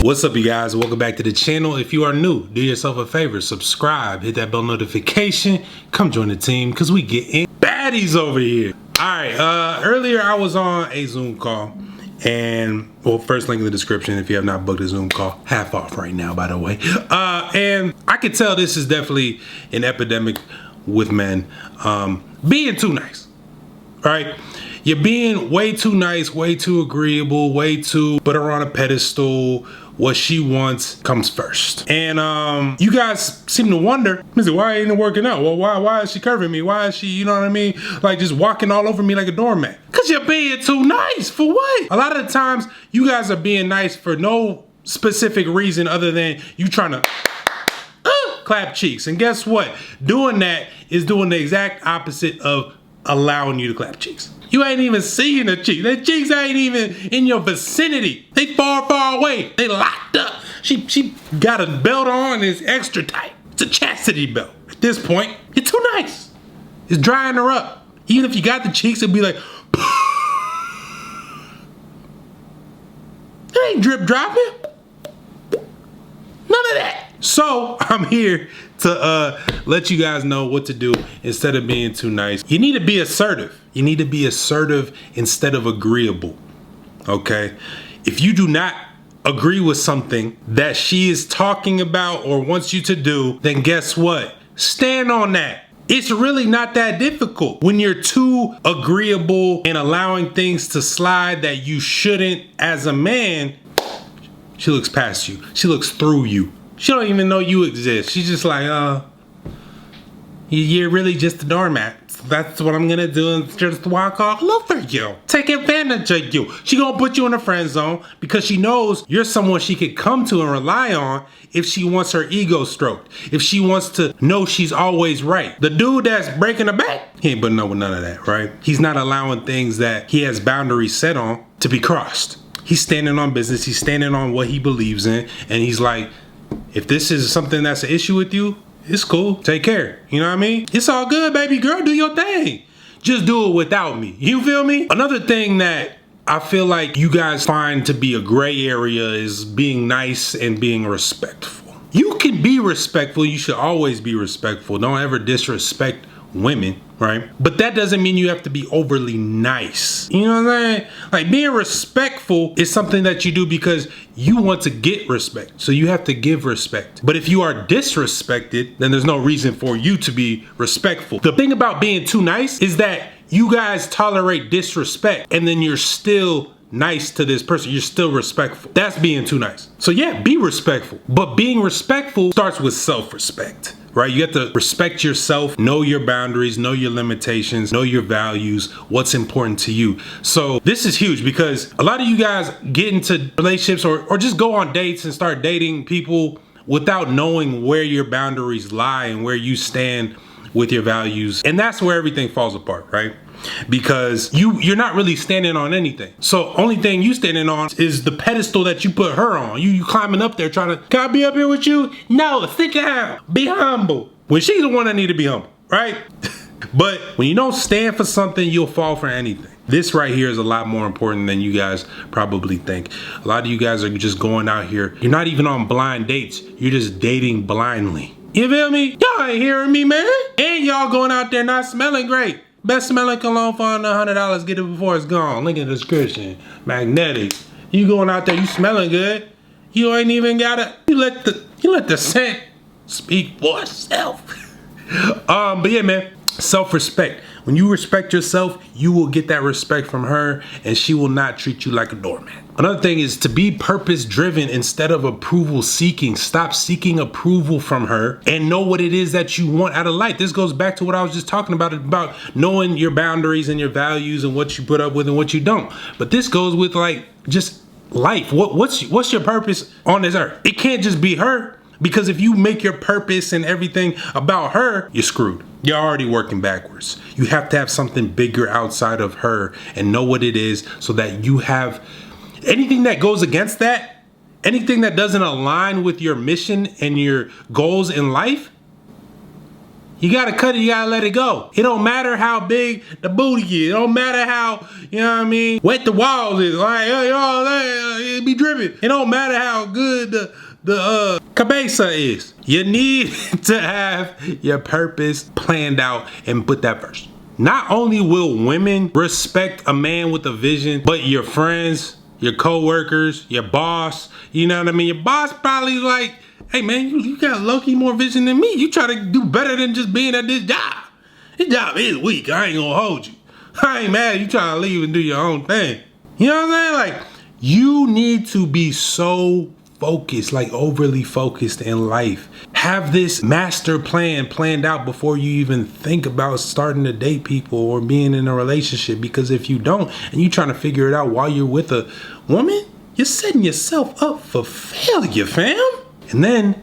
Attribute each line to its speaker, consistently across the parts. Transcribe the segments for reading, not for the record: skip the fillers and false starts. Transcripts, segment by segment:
Speaker 1: What's up, you guys? Welcome back to the channel. If you are new, do yourself a favor, subscribe, hit that bell notification, come join the team because we get in baddies over here. All right, earlier I was on a Zoom call and, well, first link in the description if you have not booked a Zoom call, half off right now, by the way. And I could tell this is definitely an epidemic with men being too nice, right? You're being way too nice, way too agreeable, way too put her on a pedestal. What she wants comes first. And you guys seem to wonder, why ain't it working out? Well, why is she curving me? Why is she, you know what I mean? Like just walking all over me like a doormat. Cause you're being too nice. For what? A lot of the times you guys are being nice for no specific reason other than you trying to clap cheeks. And guess what? Doing that is doing the exact opposite of allowing you to clap cheeks. You ain't even seeing the cheeks. The cheeks ain't even in your vicinity. They far away. They locked up. She got a belt on and it's extra tight. It's a chastity belt. At this point, you're too nice. It's drying her up. Even if you got the cheeks, it'd be like, it ain't drip dropping. None of that. So I'm here to let you guys know what to do instead of being too nice. You need to be assertive. You need to be assertive instead of agreeable, okay? If you do not agree with something that she is talking about or wants you to do, then guess what? Stand on that. It's really not that difficult. When you're too agreeable and allowing things to slide that you shouldn't as a man, she looks past you. She looks through you. She don't even know you exist. She's just like, you're really just a doormat. That's what I'm gonna do, and just walk off over you. Take advantage of you. She gonna put you in a friend zone because she knows you're someone she could come to and rely on if she wants her ego stroked. If she wants to know she's always right. The dude that's breaking her back, he ain't putting up with none of that, right? He's not allowing things that he has boundaries set on to be crossed. He's standing on business. He's standing on what he believes in, and he's like, if this is something that's an issue with you, it's cool. Take care. You know what I mean? It's all good, baby girl. Do your thing. Just do it without me. You feel me? Another thing that I feel like you guys find to be a gray area is being nice and being respectful. You can be respectful. You should always be respectful. Don't ever disrespect women, right? But that doesn't mean you have to be overly nice. You know what I'm saying? Like, being respectful is something that you do because you want to get respect. So you have to give respect. But if you are disrespected, then there's no reason for you to be respectful. The thing about being too nice is that you guys tolerate disrespect and then you're still nice to this person. You're still respectful. That's being too nice. So yeah, be respectful. But being respectful starts with self-respect. Right? You have to respect yourself, know your boundaries, know your limitations, know your values, what's important to you. So this is huge because a lot of you guys get into relationships or just go on dates and start dating people without knowing where your boundaries lie and where you stand with your values. And that's where everything falls apart, right? Because you're not really standing on anything. So only thing you standing on is the pedestal that you put her on. You climbing up there trying to, can I be up here with you? No, sit down, be humble. When she's the one that need to be humble, right? But when you don't stand for something, you'll fall for anything. This right here is a lot more important than you guys probably think. A lot of you guys are just going out here. You're not even on blind dates. You're just dating blindly. You feel me? Y'all ain't hearing me, man. And y'all going out there not smelling great. Best smelling cologne for under $100. Get it before it's gone. Link in the description. Magnetic. You going out there, you smelling good. You ain't even gotta. You let the scent speak for itself. But yeah, man. Self-respect. When you respect yourself, you will get that respect from her, and she will not treat you like a doormat. Another thing is to be purpose-driven instead of approval-seeking. Stop seeking approval from her and know what it is that you want out of life. This goes back to what I was just talking about knowing your boundaries and your values and what you put up with and what you don't. But this goes with like just life. What's your purpose on this earth? It can't just be her. Because if you make your purpose and everything about her, you're screwed. You're already working backwards. You have to have something bigger outside of her and know what it is so that you have anything that goes against that, anything that doesn't align with your mission and your goals in life, You gotta cut it, you gotta let it go. It don't matter how big the booty is. It don't matter how, you know what I mean, wet the walls is. Like, it be dripping. It don't matter how good the cabeza is. You need to have your purpose planned out and put that first. Not only will women respect a man with a vision, but your friends, your co-workers, your boss, you know what I mean? Your boss probably like, hey man, you got low-key more vision than me. You try to do better than just being at this job. This job is weak, I ain't gonna hold you. I ain't mad you trying to leave and do your own thing. You know what I'm saying? Like, you need to be so focused, like overly focused in life. Have this master plan planned out before you even think about starting to date people or being in a relationship. Because if you don't, and you trying to figure it out while you're with a woman, you're setting yourself up for failure, fam. And then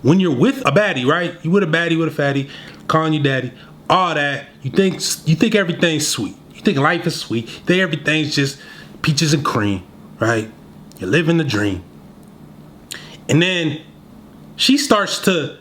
Speaker 1: when you're with a baddie, right? You with a baddie, with a fatty, calling you daddy, all that, you think everything's sweet. You think life is sweet. You think everything's just peaches and cream, right? You're living the dream. And then she starts to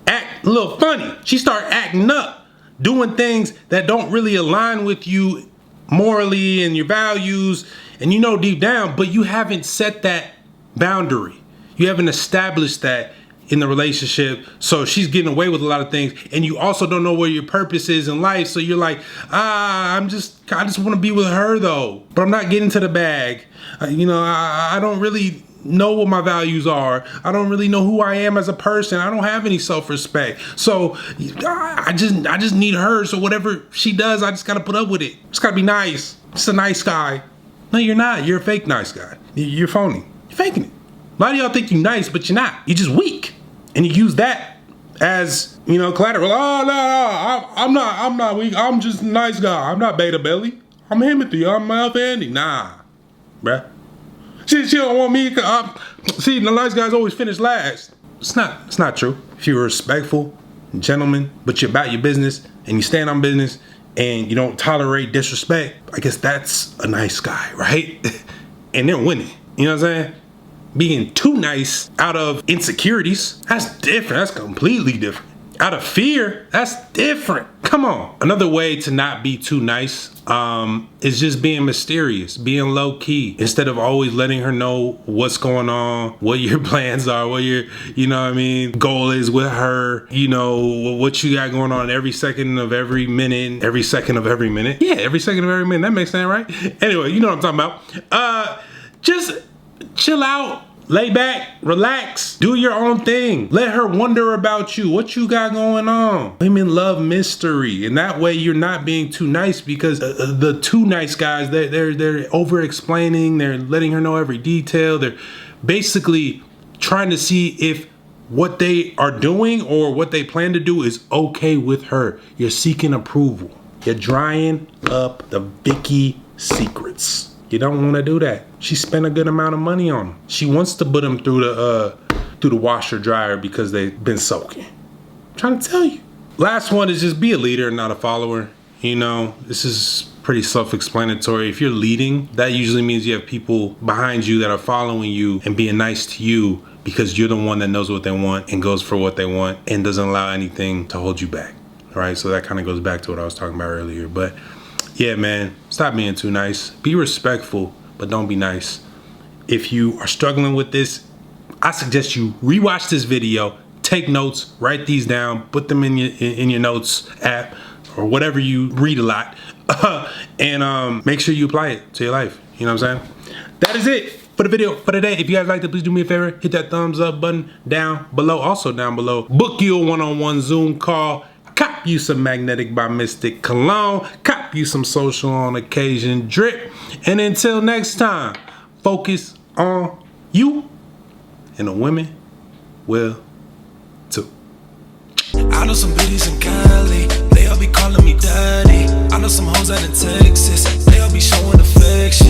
Speaker 1: act a little funny. She starts acting up, doing things that don't really align with you morally and your values, and you know deep down, but you haven't set that boundary. You haven't established that in the relationship, so she's getting away with a lot of things, and you also don't know where your purpose is in life, so you're like, I just want to be with her though, but I'm not getting to the bag. I don't really know what my values are. I don't really know who I am as a person. I don't have any self-respect. So I just need her. So whatever she does, I just gotta put up with it. Just gotta be nice. Just a nice guy. No, you're not. You're a fake nice guy. You're phony. You're faking it. A lot of y'all think you're nice, but you're not. You're just weak. And you use that as, collateral. Oh, no, I'm not weak. I'm just a nice guy. I'm not beta belly. I'm Timothy. I'm Alpha Andy. Nah, bruh. She don't want me. See, the nice guys always finish last. It's not true. If you're respectful, gentleman, but you're about your business and you stand on business and you don't tolerate disrespect, I guess that's a nice guy, right? And they're winning. You know what I'm saying? Being too nice out of insecurities, that's different. That's completely different. Out of fear, that's different. Come on. Another way to not be too nice is just being mysterious, being low key, instead of always letting her know what's going on, what your plans are, what your, goal is with her, what you got going on every second of every minute, every second of every minute. Yeah, every second of every minute. That makes sense, right? Anyway, you know what I'm talking about. Just chill out. Lay back, relax, do your own thing. Let her wonder about you, what you got going on. Women love mystery, and that way you're not being too nice, because the too nice guys, they're over explaining, they're letting her know every detail. They're basically trying to see if what they are doing or what they plan to do is okay with her. You're seeking approval. You're drying up the Vicky secrets. You don't want to do that. She spent a good amount of money on them. She wants to put them through the washer dryer because they've been soaking. I'm trying to tell you. Last one is just be a leader and not a follower. This is pretty self-explanatory. If you're leading, that usually means you have people behind you that are following you and being nice to you because you're the one that knows what they want and goes for what they want and doesn't allow anything to hold you back. All right, so that kind of goes back to what I was talking about earlier. But yeah, man, stop being too nice. Be respectful, but don't be nice. If you are struggling with this, I suggest you rewatch this video, take notes, write these down, put them in your notes app or whatever you read a lot, and make sure you apply it to your life. You know what I'm saying? That is it for the video for today. If you guys liked it, please do me a favor, hit that thumbs up button down below. Also down below, book you a one-on-one Zoom call. Cop you some Magnetic by Mystic cologne. Cop you some Social on Occasion drip. And until next time, focus on you, and the women will too.
Speaker 2: I know some bitches in Cali, they all be calling me daddy. I know some hoes out in Texas, they all be showing affection.